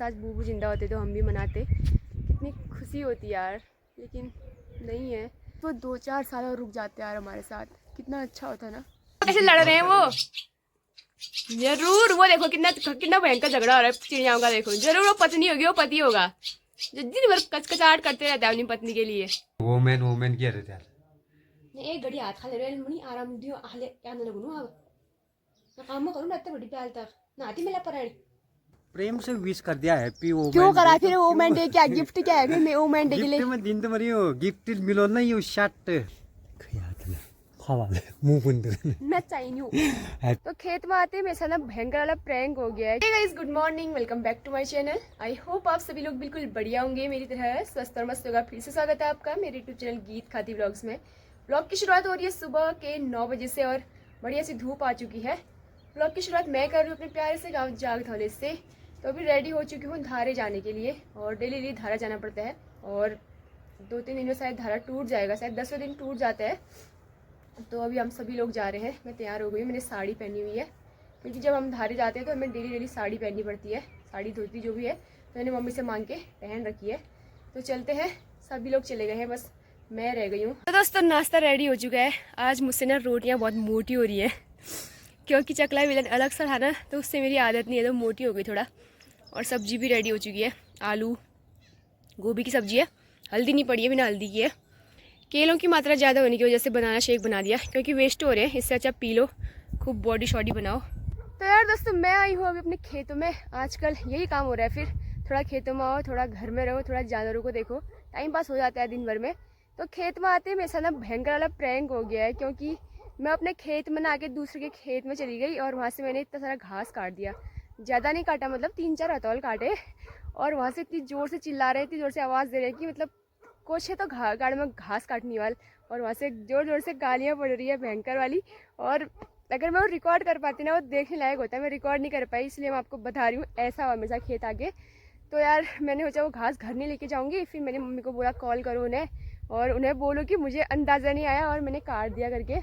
आज बूबू जिंदा होते तो हम भी मनाते, कितनी खुशी होती यार, लेकिन नहीं है। तो 2-4 साल और रुक जाते यार हमारे साथ, कितना अच्छा होता ना। कैसे लड़ रहे हैं वो, जरूर वो देखो कितना कितना भयंकर झगड़ा हो रहा है चिड़ियाओं का। देखो जरूर वो पत्नी होगी, वो पति होगा जो दिन भर कचकचाहट करते रहता है अपनी पत्नी के लिए। वोमेन क्या रहता है? एक घड़ी हाथ खा ले रहे मुनी आराम दियो आले क्या न लगनु अब मैं काम करूं ना, इतने बड़ी प्याल तक नाती मिला पर प्रेम से विश कर दिया हैप्पी वोमेन। क्यों करा फिर वोमेन डे? क्या गिफ्ट क्या है मैं वोमेन डे के लिए? गिफ्ट में दिन तो मरी हो गिफ्ट मिलो ना यू शर्ट खावा मुंह बंद मैं चाहिए हूं। तो खेत में आते मेरे साथ ना भयंकर वाला प्रैंक हो गया है। Hey guys, good morning, welcome back to my channel. I hope आप सभी लोग बिल्कुल बढ़िया होंगे, मेरी तरह स्वस्थ और मस्त होगा। फिर से स्वागत है आपका मेरे यूट्यूब चैनल गीत खाती व्लॉग्स में। व्लॉग की शुरुआत हो रही है सुबह के 9 बजे से और बढ़िया सी धूप आ चुकी है। व्लॉग की शुरुआत मैं कर रही हूँ अपने प्यारे से गाँव जाग धौले से। तो अभी रेडी हो चुकी हूँ धारे जाने के लिए, और डेली धारा जाना पड़ता है, और 2-3 दिन में शायद धारा टूट जाएगा, शायद 10वें दिन टूट जाता है। तो अभी हम सभी लोग जा रहे हैं। मैं तैयार हो गई हूँ, मैंने साड़ी पहनी हुई है, क्योंकि जब हम धारे जाते हैं तो हमें डेली साड़ी पहननी पड़ती है, साड़ी धोती जो भी है, तो मैंने मम्मी से मांग के पहन रखी है। तो चलते हैं, सभी लोग चले गए हैं, बस मैं रह गई हूँ। तो दोस्तों नाश्ता रेडी हो चुका है। आज मुझसे ना रोटियाँ बहुत मोटी हो रही है, क्योंकि चकला बेलन अलग सा था ना, तो उससे मेरी आदत नहीं है, तो मोटी हो गई थोड़ा। और सब्जी भी रेडी हो चुकी है, आलू गोभी की सब्जी है, हल्दी नहीं पड़ी है, बिना हल्दी की है। केलों की मात्रा ज़्यादा होने की वजह से बनाना शेक बना दिया, क्योंकि वेस्ट हो रहे हैं, इससे अच्छा पी लो, खूब बॉडी शॉडी बनाओ। तो यार दोस्तों मैं आई हूँ अभी अपने खेतों में। आजकल यही काम हो रहा है, फिर थोड़ा खेतों में आओ, थोड़ा घर में रहो, थोड़ा जानवरों को देखो, टाइम पास हो जाता है दिन भर में। तो खेत में आते मेरे साथ ना भयंकर वाला प्रैंक हो गया है, क्योंकि मैं अपने खेत में ना आके दूसरे के खेत में चली गई, और वहाँ से मैंने इतना सारा घास काट दिया। ज़्यादा नहीं काटा, मतलब 3-4 हथौल काटे, और वहाँ से इतनी ज़ोर से चिल्ला रहे, इतनी ज़ोर से आवाज़ दे रहे कि मतलब कुछ है तो गाड़ में घास काटने वाल, और वहाँ से जोर जोर से गालियाँ पड़ रही है भयंकर वाली। और अगर मैं वो रिकॉर्ड कर पाती ना, वो देखने लायक होता है, मैं रिकॉर्ड नहीं कर पाई, इसलिए मैं आपको बता रही हूँ ऐसा हुआ मेरे साथ खेत आगे। तो यार मैंने सोचा वो घास घर नहीं लेके जाऊँगी, फिर मैंने मम्मी को बोला कॉल करो उन्हें, और उन्हें बोलो कि मुझे अंदाज़ा नहीं आया और मैंने काट दिया करके।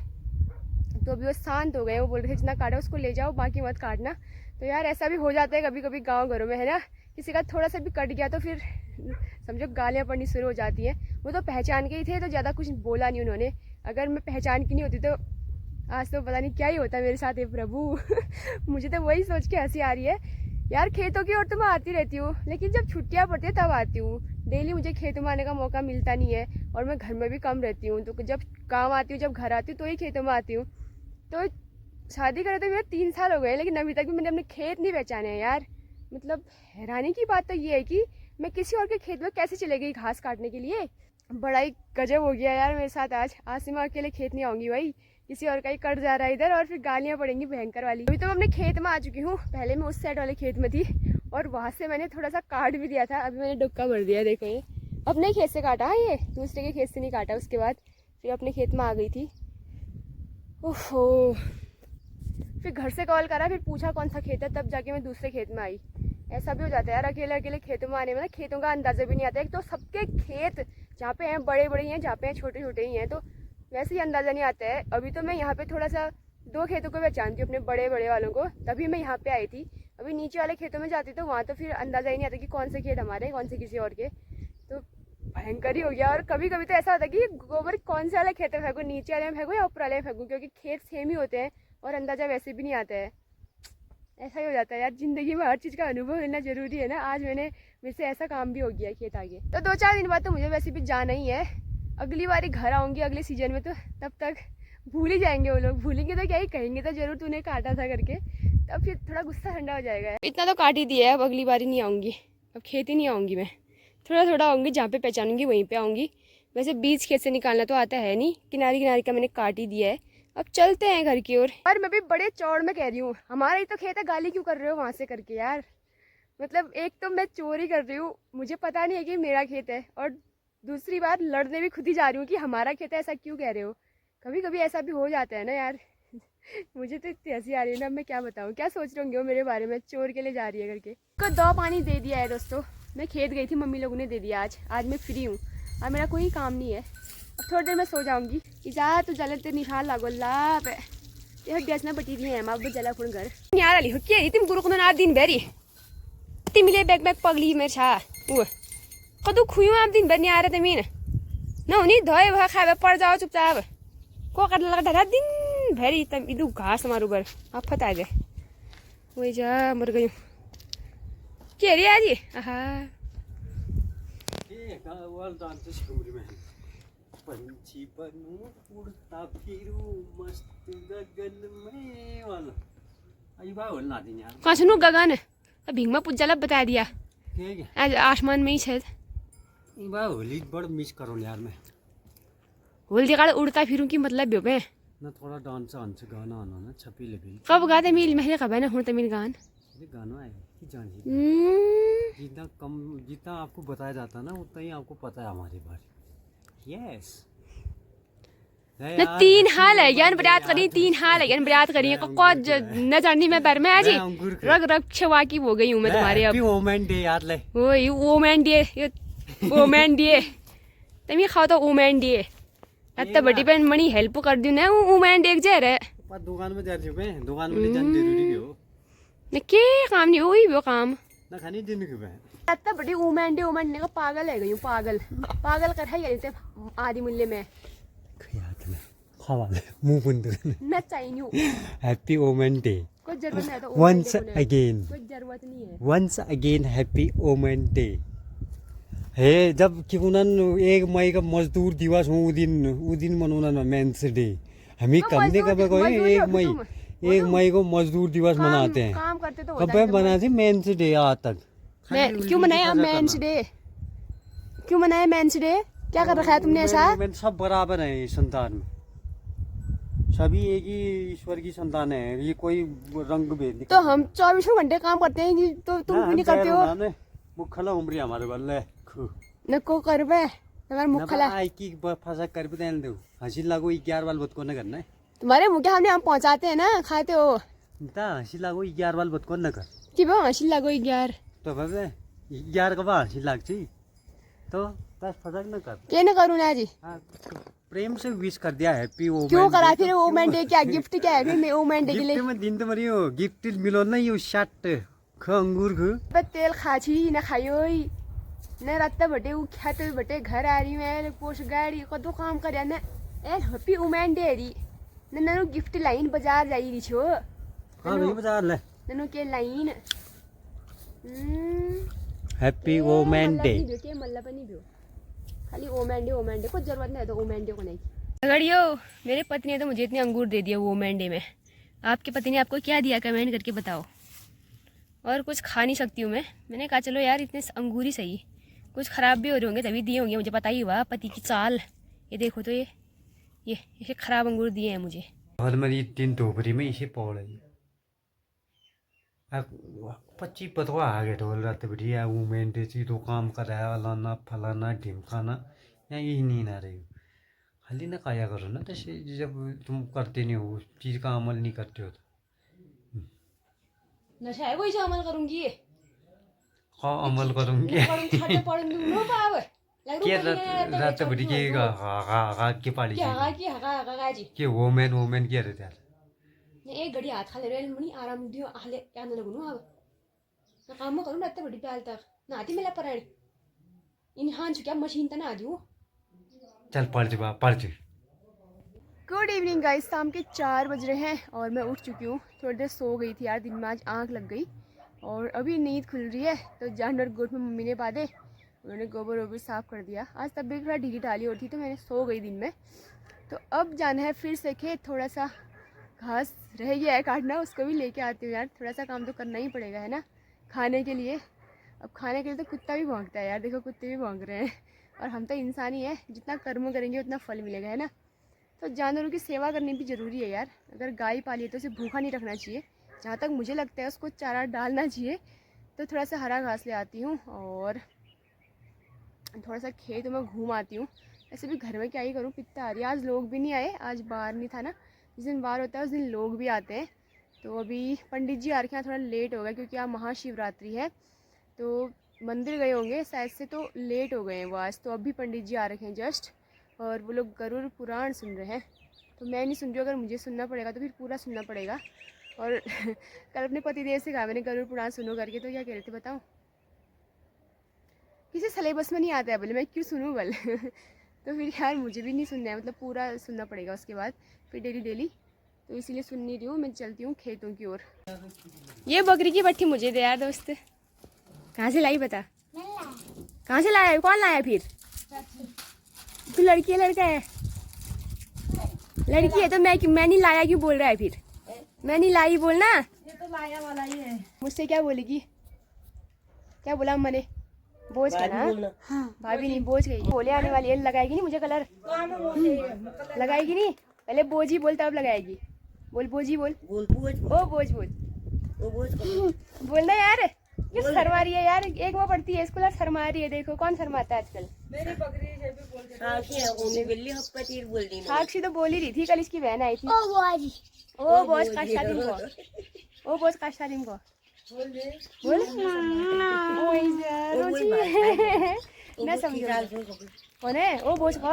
तो अभी वो शांत हो गए, वो बोल रहे थे जितना काटा उसको ले जाओ, बाकी मत काटना। तो यार ऐसा भी हो जाता है कभी कभी गाँव घरों में, है ना, किसी का थोड़ा सा भी कट गया तो फिर समझो गालियाँ पड़नी शुरू हो जाती हैं। वो तो पहचान के ही थे, तो ज़्यादा कुछ बोला नहीं उन्होंने। अगर मैं पहचान की नहीं होती तो आज तो पता नहीं क्या ही होता मेरे साथ, है प्रभु। मुझे तो वही सोच के हंसी आ रही है यार। खेतों की ओर तो मैं आती रहती हूँ, लेकिन जब छुट्टियाँ पड़ती है तब आती हूँ। डेली मुझे खेतों में आने का मौका मिलता नहीं है, और मैं घर में भी कम रहती हूँ, तो जब काम आती हूँ, जब घर आती हूँ, तो ही खेतों में आती हूँ। तो शादी करे तो मेरे 3 साल हो गए, लेकिन अभी तक भी मैंने अपने खेत नहीं पहचाने हैं यार। मतलब हैरानी की बात तो ये है कि मैं किसी और के खेत में कैसे चले गई घास काटने के लिए। बड़ा ही गजब हो गया यार मेरे साथ आज से मैं अकेले खेत नहीं आऊँगी भाई, किसी और का ही कट जा रहा है इधर, और फिर गालियाँ पड़ेंगी भयंकर वाली। अभी तो मैं अपने खेत में आ चुकी हूँ, पहले मैं उस साइड वाले खेत में थी, और वहाँ से मैंने थोड़ा सा काट भी दिया था। अभी मैंने डुक्का भर दिया, देखो ये अपने खेत से काटा, ये दूसरे के खेत से नहीं काटा। उसके बाद फिर अपने खेत में आ गई थी। ओहो, फिर घर से कॉल करा, फिर पूछा कौन सा खेत है, तब जाके मैं दूसरे खेत में आई। ऐसा भी हो जाता है यार, अकेले अकेले खेतों में आने में ना, खेतों का अंदाज़ा भी नहीं आता है। एक तो सबके खेत जहाँ पे हैं बड़े बड़े ही हैं, जहाँ पे हैं छोटे छोटे ही हैं, तो वैसे ही अंदाज़ा नहीं आता है। अभी तो मैं यहाँ पे थोड़ा सा 2 खेतों को पहचानती हूँ अपने बड़े बड़े वालों को, तभी मैं यहाँ पे आई थी। अभी नीचे वाले खेतों में जाती तो वहाँ तो फिर अंदाज़ा ही नहीं आता कि कौन से खेत हमारे कौन से किसी और के। तो भयंकर ही हो गया। और कभी कभी तो ऐसा होता है कि गोबर कौन से वाले खेत में फेंकूँ, नीचे वाले में फेंकूँ या ऊपर वाले में फेंकूँ, क्योंकि खेत सेम ही होते हैं और अंदाज़ा वैसे भी नहीं आता है। ऐसा ही हो जाता है यार, जिंदगी में हर चीज़ का अनुभव लेना जरूरी है ना। आज मेरे से ऐसा काम भी हो गया खेत आगे। तो 2-4 दिन बाद तो मुझे वैसे भी जाना ही है, अगली बार घर आऊँगी अगले सीजन में, तो तब तक भूल ही जाएंगे वो लोग। भूलेंगे तो क्या ही कहेंगे, तो जरूर तूने काटा था करके, तब फिर थोड़ा गुस्सा ठंडा हो जाएगा। इतना तो काट ही दिया है, अब अगली बार ही नहीं आऊँगी, अब खेत ही नहीं आऊँगी मैं, थोड़ा थोड़ा आऊँगी, जहाँ पे पहचानूँगी वहीं पे आऊँगी। वैसे बीज खेत से निकालना तो आता है नहीं, किनारे किनारे का मैंने काट ही दिया है। अब चलते हैं घर की ओर। और मैं भी बड़े चौड़ में कह रही हूँ, हमारा ही तो खेत है, गाली क्यों कर रहे हो वहाँ से करके यार। मतलब एक तो मैं चोरी कर रही हूँ, मुझे पता नहीं है कि मेरा खेत है, और दूसरी बार लड़ने भी खुद ही जा रही हूँ कि हमारा खेत है, ऐसा क्यों कह रहे हो। कभी कभी ऐसा भी हो जाता है ना यार। मुझे तो इतनी हंसी आ रही है ना, मैं क्या बताऊँ, क्या सोच रहे होंगे वो मेरे बारे में, चोर के लिए जा रही है करके। को 2 पानी दे दिया है दोस्तों। मैं खेत गई थी, मम्मी लोगों ने दे दिया। आज मैं फ्री हूँ और मेरा कोई काम नहीं है। अब थोड़ी देर में सो जाऊंगी। इजा तो जलते निशान लागो लाप ये गैस ना बटी दी है, अब जला फुण घर यार अली हुक्की तुम गुरु को ना दिन बेरी तिमीले ब्याग पग्ली मेरो छा ऊ कदू खुयौँ अब दिनभर नि आएर तिमी नहुने धोयो भए खाए पड़ जाओ चुपचाप को काट लगा ढा दिनभरि त इदु घाँस मारू बर आफत आ गए वही जा मर गयूँ के अरे आज आहा पंछी बनूं उड़ता फिरूं मस्त गगन में वाला आई बात बोलना आती यार कहाँ सुनू गगन भिंग में पुज्जाला बता दिया ठीक है आज आसमान में ही शायद ये बात होली बड़ मिस करो यार मैं होली काल उड़ता फिरूं की मतलब भ्यो पे ना थोड़ा डांस आंस गाना आना ना छपी ले भी कब गा ते मिल महले कब है ना हूं ते मिल गान ये गाना है कि जानिए जितना कम जितना आपको बताया जाता ना उतना ही आपको पता है हमारे बारे यस न तीन हाल है यार बरात करी तीन हाल है यार बरात करी को न जाननी मैं बार में आज रग रग छवा की हो गई हूं मैं तुम्हारे अब वुमेन डे याद ले ओए वुमेन डे वुमेन डे तमी खाओ तो वुमेन डे अत्ता बड़ी बहन मनी हेल्प कर दियो ना वुमेन डे जे रे पर दुकान में जा रही पे दुकान में ले जाना जरूरी भी हो न के काम नहीं ओई वो काम ना खानी दिन के पे अत्ता बड़ी वुमेन ने का पागल है गई पागल पागल कर है ये आदि मूल्य में याद ले खावा ले मुंह बंद न चाहिए हैप्पी वुमेन डे कोई जरूरत नहीं है तो वंस अगेन कोई जरूरत नहीं है once again happy women day hey जब क्यों ना 1 मई का मजदूर दिवस हो वो दिन मनाना ना मेंस डे हमें कम नहीं कब कोई 1 मई को मजदूर दिवस मनाते हैं काम करते तो कब मनाते मेंस डे आज तक मैं क्यों मनाया मेंस डे क्यों मनाया मेंस डे क्या कर रखा है तुमने ऐसा सब बराबर है संतान में सभी एक ही ईश्वर की संतान है ये कोई रंग भेद नहीं तो हम 24 घंटे काम करते हैं तो तुम क्यों नहीं करते हो मुखला उम्र हमारे बल्ले न को करबे हमारे मुखला आई की फसा कर भी देन दो हंसी लागो 11 बाल बत को न करना है तुम्हारे मुंह के हमने हम पहुंचाते हैं ना खाते हो ता हंसी लागो 11 बाल बत को न कर कि बो हंसी लागो 11 तो बाबे 11 का बा हंसी लाग छी तो बस फसक न कर के न करूं ना जी प्रेम से विश कर दिया हैप्पी वुमेन क्यों करा फिर वुमेन डे क्या गिफ्ट क्या है फिर मैं वुमेन डे के लिए गिफ्ट में दिन तो मरियो गिफ्ट मिलो ना यो शर्ट ख अंगूर ख तेल खाची न खायो न रात बटे उ खाते बटे घर आ रही मैं पोस्ट गाड़ी कदो काम कर ना ए हैप्पी वुमेन डे री ननु गिफ्ट लाइन बाजार जाई रही छो हां नहीं बाजार ले ननु के लाइन हैप्पी वुमेन डे के मल्ला पनि भ्यो खाली वुमेन डे को जरूरत नहीं है तो वुमेन डे को नहीं अगड़ियो मेरे पति ने तो मुझे इतने अंगूर दे दिया वुमेन डे में आपके पति ने आपको क्या दिया कमेंट करके बताओ और कुछ खा नहीं सकती हूँ मैंने कहा चलो यार इतने अंगूर ही सही कुछ ख़राब भी हो रहे होंगे तभी दिए होंगे मुझे पता ही हुआ पति की चाल ये देखो तो ये ख़राब अंगूर दिए हैं मुझे और मेरी दिन दोपहरी में इसे पौड़ है 25 पतवा आ गए ढोल रात बढ़िया वुमेन डे ची तो काम कराया लाना फलाना ढिमकाना यहाँ यही नहीं ना रही खाली ना खाया करो ना जैसे जब तुम करते नहीं हो चीज़ का अमल नहीं करते हो तो नशा है कोई अमल करूंगी हाँ अमल करूंगी रात बड़ी के पाली के वोमेन क्या रहते यार एक घड़ी हाथ खा ले रहे मनी आराम दियो हाले क्या न लगनु अब ना काम करूं रात बड़ी प्याल तक ना आती मेला पराणी इन हां क्या मशीन त ना दियो चल पढ़ जा गुड इवनिंग गाइस शाम के 4 बज रहे हैं और मैं उठ चुकी हूँ थोड़ी देर सो गई थी यार दिन में आज आँख लग गई और अभी नींद खुल रही है तो जानवर गोद में मम्मी ने बांधे उन्होंने गोबर वोबर साफ़ कर दिया आज तबीयत थोड़ा ढीली ढाली होती तो मैंने सो गई दिन में तो अब जाना है फिर से खेत थोड़ा सा घास रह गया है काटना उसको भी लेके आती हूँ यार थोड़ा सा काम तो करना ही पड़ेगा है ना खाने के लिए अब खाने के लिए तो कुत्ता भी भौंकता है यार देखो कुत्ते भी भौंक रहे हैं और हम तो इंसान ही है जितना कर्म करेंगे उतना फल मिलेगा है ना तो जानवरों की सेवा करनी भी ज़रूरी है यार अगर गाय पाली है तो उसे भूखा नहीं रखना चाहिए जहाँ तक मुझे लगता है उसको चारा डालना चाहिए तो थोड़ा सा हरा घास ले आती हूँ और थोड़ा सा खेत में घूम आती हूँ ऐसे भी घर में क्या ही करूँ पित्ता आ रही है आज लोग भी नहीं आए आज बार नहीं था ना जिस दिन बार होता है उस दिन लोग भी आते हैं तो अभी पंडित जी आ रखे हैं थोड़ा लेट हो गया क्योंकि आज महाशिवरात्रि है तो मंदिर गए होंगे शायद से तो लेट हो गए हैं वो आज तो अभी पंडित जी आ रखे हैं जस्ट और वो लोग गरुड़ पुराण सुन रहे हैं तो मैं नहीं सुन रही हूँ अगर मुझे सुनना पड़ेगा तो फिर पूरा सुनना पड़ेगा और कल अपने पतिदेव से कहा मैंने गरुड़ पुराण सुनो करके तो क्या कह रहे थे बताऊँ किसी सिलेबस में नहीं आता है बोले, मैं क्यों सुनूँ बोल। तो फिर यार मुझे भी नहीं सुनना है, मतलब पूरा सुनना पड़ेगा उसके बाद फिर डेली डेली, तो इसीलिए सुन नहीं रही हूँ। मैं चलती हूँ खेतों की ओर। ये बकरी की पट्टी मुझे दे यार दोस्त, कहाँ से लाई बता, कहाँ से लाया, कौन लाया फिर? तू लड़की है लड़का है? लड़की है तो मैं नहीं लाया क्यों बोल रहा है फिर? मैं नहीं लाई बोलना। ये तो लाया वाला ही है। मुझसे क्या बोलेगी, क्या बोला मैंने? बोझ का ना, भाभी नहीं बोझ गई, बोले आने वाली है, लगाएगी नहीं मुझे कलर, लगाएगी नहीं, पहले बोझ ही बोलता अब लगाएगी। बोल बोझ ही बोल, ओ बोझ बोल, बोलना यार, क्यों शर्मा रही है यार? एक वो पढ़ती है स्कूल और शर्मा रही है, देखो कौन शर्माता है आजकल। मेरी बकरी से भी बोल साक्षी तो बोल ही रही थी, कल इसकी बहन आई थी। ओ बोझ काश्तादिम को, ओ बोझ काश्तादिम को बोल। मैं समझ कौन है ओ बोझ को,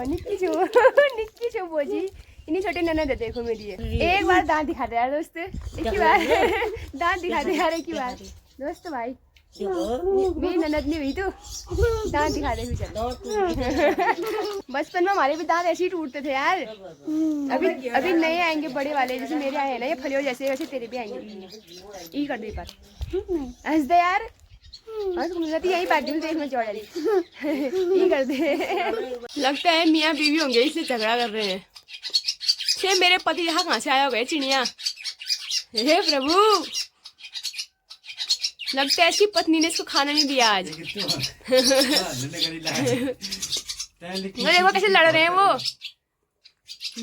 निक्की छो निक्की छो बोझी, इन्हीं छोटे ननद है देखो मेरी है। एक बार दांत दिखा दे यार दोस्त, एक ही बार दांत दिखा दे यार, एक ही बार दोस्त भाई, मेरी ननद नहीं हुई तो दांत दिखा दे फिर चल। बचपन में हमारे भी दांत ऐसे ही टूटते थे यार, अभी अभी नए आएंगे बड़े वाले, जैसे मेरे आए हैं ना ये फलियो जैसे, वैसे तेरे भी आएंगे। ई कर दे पर हंस दे यार, यही पार्टी में देख में चौड़ा ये कर दे। लगता है मियाँ बीवी होंगे इसलिए झगड़ा कर रहे हैं। से मेरे पति यहाँ कहाँ से आया होगा चिड़िया, हे प्रभु, लगता है इसकी पत्नी ने इसको खाना नहीं दिया आज। वो देखो कैसे लड़ रहे हैं वो,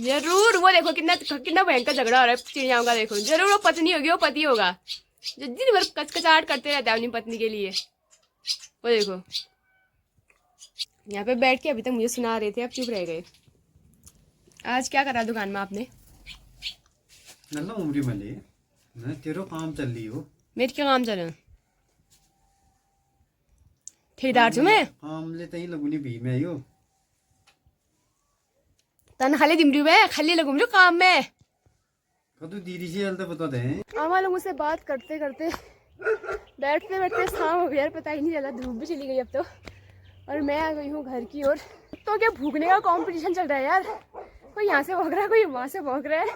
जरूर वो देखो कितना कितना भयंकर झगड़ा हो रहा है चिड़ियाओं का। देखो जरूर वो पत्नी होगी, वो पति होगा जो दिन भर कचकचाहट करते रहता है अपनी पत्नी के लिए। वो देखो यहाँ पे बैठ के अभी तक मुझे सुना रहे थे, अब चुप रह गए। आज क्या करा दुकान में आपने? नल्ला उम्री मले ना तेरो काम चल रही हो, मेरे क्या काम चल? ठेकेदार छू मैं, काम ले तई लगुनी भी मैं यो तन खाली दिमरी में खाली लगूं जो काम में। कदू दीदी से चलते बता दे। आमा लोगों से बात करते करते बैठते बैठते शाम हो गया यार, पता ही नहीं चला, धूप भी चली गई अब तो, और मैं आ गई हूँ घर की ओर। तो क्या भूखने का कंपटीशन चल रहा है यार, कोई यहाँ से भौंक रहा है, कोई वहाँ से भौंक रहा है,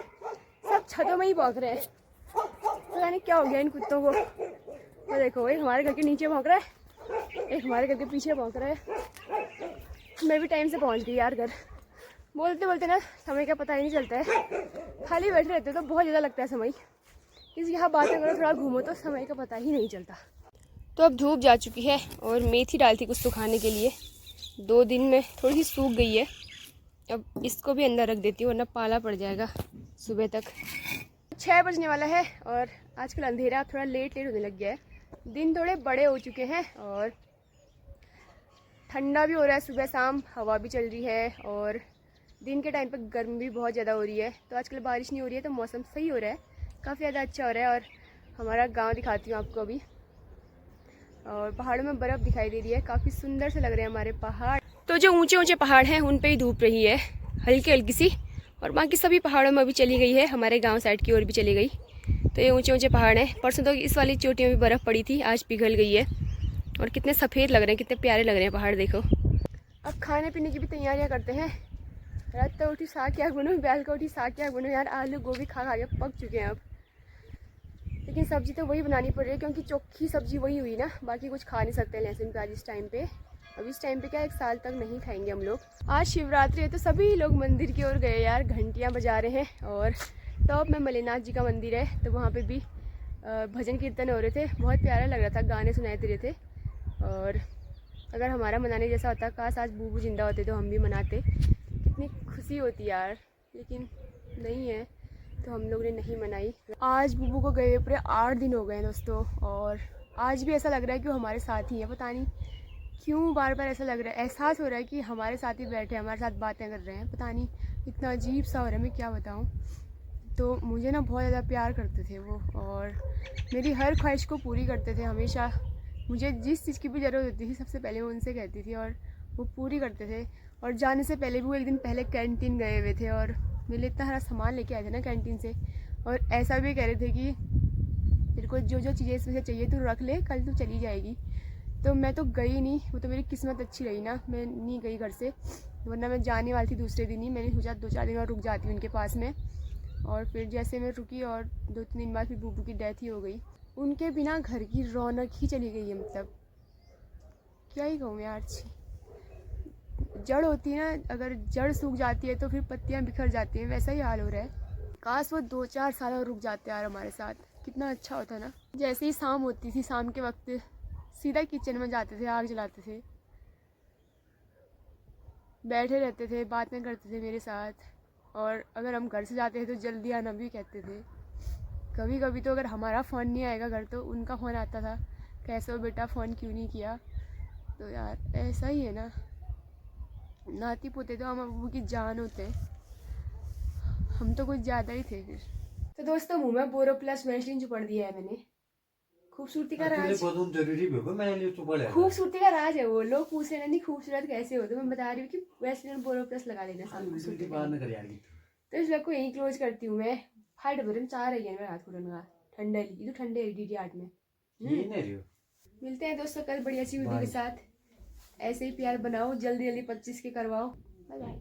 सब छतों में ही भौंक रहे हैं। पता नहीं क्या हो गया इन कुत्तों को। वो देखो एक हमारे घर के नीचे भौंक रहा है, एक हमारे घर के पीछे भौंक रहा है। मैं भी टाइम से पहुँच गई यार घर। बोलते बोलते ना समय का पता ही नहीं चलता है, खाली बैठे रहते तो बहुत ज़्यादा लगता है समय, किसी यहाँ बातें करो थोड़ा घूमो तो समय का पता ही नहीं चलता। तो अब धूप जा चुकी है और मेथी डाली थी कुछ सुखाने के लिए, 2 दिन में थोड़ी सी सूख गई है। अब इसको भी अंदर रख देती हूँ वरना पाला पड़ जाएगा सुबह तक। 6 बजने वाला है और आजकल अंधेरा थोड़ा लेट होने लग गया है, दिन थोड़े बड़े हो चुके हैं और ठंडा भी हो रहा है, सुबह शाम हवा भी चल रही है और दिन के टाइम पर गर्मी भी बहुत ज़्यादा हो रही है। तो आजकल बारिश नहीं हो रही है तो मौसम सही हो रहा है, काफ़ी ज़्यादा अच्छा हो रहा है। और हमारा गांव दिखाती हूँ आपको अभी, और पहाड़ों में बर्फ़ दिखाई दे रही है, काफ़ी सुंदर से लग रहे हैं हमारे पहाड़। तो जो ऊंचे ऊंचे पहाड़ हैं उन पे ही धूप रही है हल्की हल्की सी, और बाकी सभी पहाड़ों में अभी चली गई है, हमारे गाँव साइड की ओर भी चली गई। तो ये ऊँचे ऊँचे पहाड़ हैं। परसों तो इस वाली चोटियों में बर्फ़ पड़ी थी, आज पिघल गई है और कितने सफ़ेद लग रहे हैं, कितने प्यारे लग रहे हैं पहाड़ देखो। अब खाने पीने की भी तैयारियाँ करते हैं। रात तो उठी साग क्या बुनूँ, बैल को उठी साग क्या बुनूँ यार, आलू गोभी खा खा के पक चुके हैं अब। लेकिन सब्जी तो वही बनानी पड़ रही है क्योंकि चोखी सब्जी वही हुई ना, बाकी कुछ खा नहीं सकते लहसुन प्याज इस टाइम पे। अब इस टाइम पे क्या 1 साल तक नहीं खाएंगे हम लोग। आज शिवरात्रि है तो सभी लोग मंदिर की ओर गए यार, घंटियाँ बजा रहे हैं। और टॉप में मलेनाथ जी का मंदिर है तो वहाँ पे भी भजन कीर्तन हो रहे थे, बहुत प्यारा लग रहा था, गाने सुनाए दे रहे थे। और अगर हमारा मनाने जैसा होता, काश आज बूबू जिंदा होते तो हम भी मनाते, कितनी खुशी होती यार, लेकिन नहीं है तो हम लोग ने नहीं मनाई। आज बूबू को गए पूरे 8 दिन हो गए दोस्तों, और आज भी ऐसा लग रहा है कि वो हमारे साथ ही है। पता नहीं क्यों बार बार ऐसा लग रहा है, एहसास हो रहा है कि हमारे साथ ही बैठे हमारे साथ बातें कर रहे हैं, पता नहीं इतना अजीब सा हो रहा है, मैं क्या बताऊँ। तो मुझे ना बहुत ज़्यादा प्यार करते थे वो, और मेरी हर ख्वाहिश को पूरी करते थे हमेशा। मुझे जिस चीज़ की भी ज़रूरत होती थी सबसे पहले मैं उनसे कहती थी और वो पूरी करते थे। और जाने से पहले भी वो एक दिन पहले कैंटीन गए हुए थे और मेरे लिए इतना सारा सामान लेके आए थे ना कैंटीन से, और ऐसा भी कह रहे थे कि तेरे को जो जो चीज़ें इसमें से चाहिए तू रख ले, कल तू चली जाएगी। तो मैं तो गई नहीं, वो तो मेरी किस्मत अच्छी रही ना, मैं नहीं गई घर से, वरना मैं जाने वाली थी दूसरे दिन ही। मैंने सोचा 2-4 दिन और रुक जाती उनके पास में, और फिर जैसे मैं रुकी और 2-3 दिन बाद फिर बूबू की डेथ ही हो गई। उनके बिना घर की रौनक ही चली गई है, मतलब क्या ही कहूँ यार। जड़ होती है ना, अगर जड़ सूख जाती है तो फिर पत्तियाँ बिखर जाती हैं, वैसा ही हाल हो रहा है। काश वो 2-4 साल और रुक जाते यार हमारे साथ, कितना अच्छा होता ना। जैसे ही शाम होती थी, शाम के वक्त सीधा किचन में जाते थे, आग जलाते थे, बैठे रहते थे, बातें करते थे मेरे साथ। और अगर हम घर से जाते थे तो जल्दी आना भी कहते थे। कभी कभी तो अगर हमारा फ़ोन नहीं आएगा घर तो उनका फ़ोन आता था, कैसे हो बेटा, फ़ोन क्यों नहीं किया। तो यार ऐसा ही है ना, नाती पोते तो हम अबू की जान होते हैं, हम तो कुछ ज़्यादा ही थे फिर। तो दोस्तों मुँह में बोरोप्लस वैसलीन चुपड़ दिया है मैंने। खूबसूरती का राज, जरूरी भी होगा, मैंने लिए चुपड़ है। खूबसूरती का राज है वो। लोग पूछ रहे हैं नहीं खूबसूरत कैसे हो, तो मैं बता रही हूँ कि वैसलीन और बोरोप्लस लगा लेना साथ खूबसूरती का। तो इस व्लॉग को यहीं क्लोज करती हूँ मैं। हाइट भरम चाह रही है मेरा हाथ खुलने ठंडे ये तो ठंडे DD8 में। मिलते हैं दोस्तों कल बढ़िया सी वीडियो के साथ। ऐसे ही प्यार बनाओ, जल्दी जल्दी 25 के करवाओ। Bye bye.